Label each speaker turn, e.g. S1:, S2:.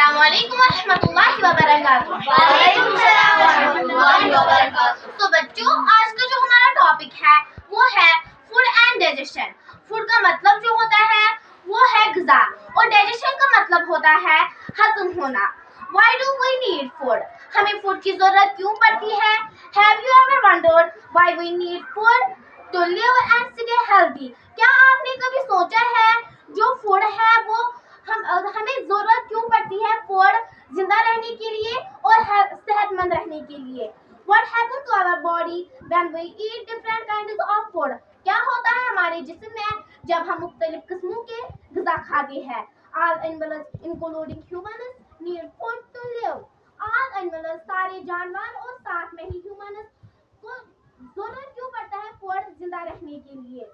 S1: अस्सलामुअलैकुम रहमतुल्लाहि व बरकातुहू। वालेकुम सलाम व रहमतुल्लाहि व बरकातुहू। तो बच्चों, आज का जो हमारा टॉपिक है वो है फूड एंड डाइजेशन। फूड का मतलब जो होता है वो है ग़िज़ा और डाइजेशन का मतलब होता है हजम होना। Why do we need food? हमें फूड की जरूरत क्यों पड़ती है? Have you ever wondered why we need food to live and stay healthy? क्या आपने कभी सोचा है जो फूड है वो हमें जरूरत क्यों पड़ती है फूड जिंदा रहने के लिए और सेहतमंद रहने के लिए? What happens to our body when we eat different kinds of food? क्या होता है हमारे जिस्म में जब हम मुख्तलिफ किस्मों के ग़िज़ा खाते हैं? All animals, including humans, need food to live. All animals, सारे जानवर और साथ में ही humans को जरूरत क्यों पड़ता है फूड जिंदा रहने के लिए?